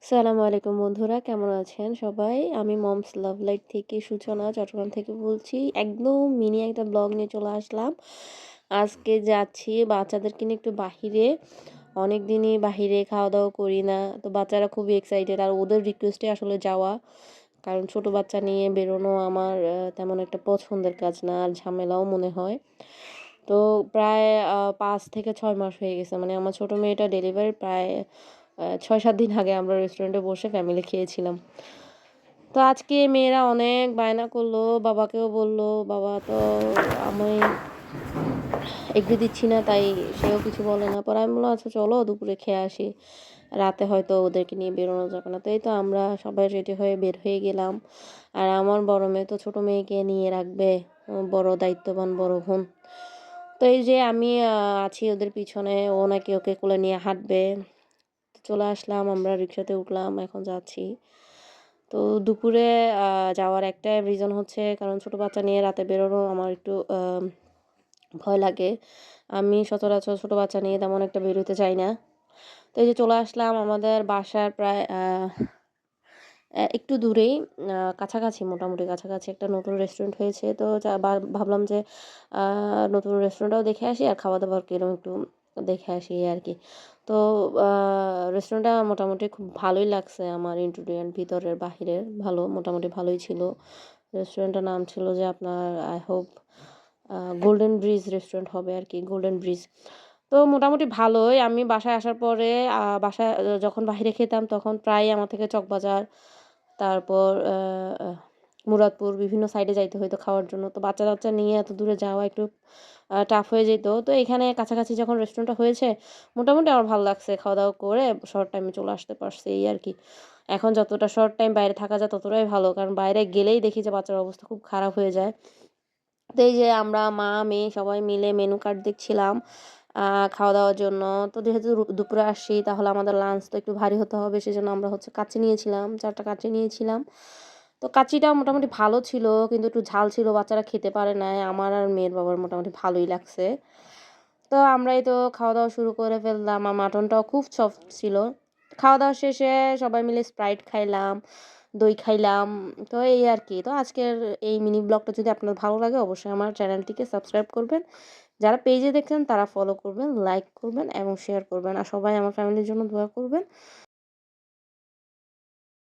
আসসালামু আলাইকুম বন্ধুরা, কেমন আছেন সবাই? আমি মমস লাভ লাইট থেকে সূচনা চট্টগ্রাম থেকে বলছি। একদম মিনি একটা ব্লগ নিয়ে চলে আসলাম। আজকে যাচ্ছি বাচ্চাদেরকে নিয়ে একটু বাহিরে। অনেক দিনই বাহিরে খাওয়া-দাওয়া করি না। তো বাচ্চারা খুবই এক্সাইটেড আর ওদের রিকোয়েস্টে আসলে যাওয়া। কারণ ছোট বাচ্চা নিয়ে বেরোনো আমার তেমন একটা পছন্দের কাজ না আর ঝামেলাও মনে হয়। তো প্রায় ৫ থেকে ৬ মাস হয়ে গেছে। মানে আমার ছোট মেয়েটা ডেলিভারির প্রায় ৬-৭ দিন আগে আমরা রেস্টুরেন্টে বসে ফ্যামিলি খেয়েছিলাম। তো আজকে মেয়েরা অনেক বায়না করলো, বাবাকেও বলল। বাবা তো আমি এগ্রি দিচ্ছি না তাই সেও কিছু বলে না। পরে আমি বললাম, "আচ্ছা চলো দুপুরে খেয়ে আসি। রাতে হয়তো ওদেরকে নিয়ে বেরোনো যাবে না।" তো এই তো আমরা সবাই রেডি হয়ে বের হয়ে গেলাম। আর আমার বড় মেয়ে তো ছোট মেয়েকে নিয়ে রাখবে। বড় দায়িত্ববান বড় বোন। তো এই যে আমি আছি ওদের পিছনে, ও নাকি ওকে কোলে নিয়ে হাঁটবে। তো চলে আসলাম, আমরা রিক্সাতে উঠলাম, এখন যাচ্ছি। তো দুপুরে যাওয়ার একটাই রিজন হচ্ছে কারণ ছোট বাচ্চা নিয়ে রাতে বেরোনো আমার একটু ভয় লাগে। আমি সচরাচর ছোট বাচ্চা নিয়ে তেমন একটা বেরোতে চাই না। তো এই যে চলে আসলাম আমাদের বাসার প্রায় একটু দূরেই কাছাকাছি মোটামুটি কাছাকাছি একটা নতুন রেস্টুরেন্ট হয়েছে। তো ভাবলাম যে আ নতুন রেস্টুরেন্টটাও দেখে আসি আর খাওয়া-দাওয়ার কিরকম একটু দেখে আসি এই আরকি। তো আ রেস্টুরেন্টটা মোটামুটি খুব ভালোই লাগছে আমার ইন্টেরিয়র ভিতরের বাহিরের ভালো মোটামুটি ভালোই ছিল। রেস্টুরেন্টটার নাম ছিল যে আপনার I hope a golden bridge restaurant হবে আরকি, গোল্ডেন ব্রিজ। তো মোটামুটি ভালোই। আমি বাসায় আসার পরে বাসায় যখন বাহিরে খেতাম তখন প্রায়ই আমার থেকে চকবাজার, তারপর মুরাদপুর বিভিন্ন সাইডে যাইতে হইতো খাওয়ার জন্য। তো বাচ্চা-কাচ্চা নিয়ে এত দূরে যাওয়া একটু টাফ হয়ে যেত। তো এখানে কাছাকাছি যখন রেস্টুরেন্টটা হয়েছে, মোটামুটি আমার ভালো লাগছে। খাওয়া-দাওয়া করে শর্ট টাইমে চলে আসতে পারছি এই আরকি। এখন যতটা শর্ট টাইম বাইরে থাকা যায় ততটাই ভালো। কারণ বাইরে গেলেই দেখি যে বাচ্চার অবস্থা খুব খারাপ হয়ে যায়। তো এই যে আমরা মা, মেয়ে সবাই মিলে মেনু কার্ড দেখছিলাম আ খাওয়া-দাওয়ার জন্য। তো যেহেতু দুপুরে আসছি তাহলে আমাদের লাঞ্চ তো একটু ভারী হতে হবে। সেজন্য আমরা হচ্ছে কাচ্চি নিয়েছিলাম, ৪ টা কাচ্চি নিয়েছিলাম। তো কাচ্চিটা মোটামুটি ভালো ছিল কিন্তু একটু ঝাল ছিল। বাচ্চারা খেতে পারে নাই। আমার আর মেয়ের বাবার মোটামুটি ভালোই লাগছে। তো আমরা এই তো খাওয়া-দাওয়া শুরু করে ফেললাম। আর মাটনটাও খুব সফট ছিল। খাওয়া-দাওয়া শেষে সবাই মিলে স্প্রাইট খাইলাম, দই খাইলাম। তো এই আরকি। তো আজকের এই মিনি ব্লগটা যদি আপনার ভালো লাগে অবশ্যই আমার চ্যানেলটিকে সাবস্ক্রাইব করবেন। যারা পেজে দেখছেন তারা ফলো করবেন, লাইক করবেন এবং শেয়ার করবেন। আর সবাই আমার ফ্যামিলির জন্য দোয়া করবেন।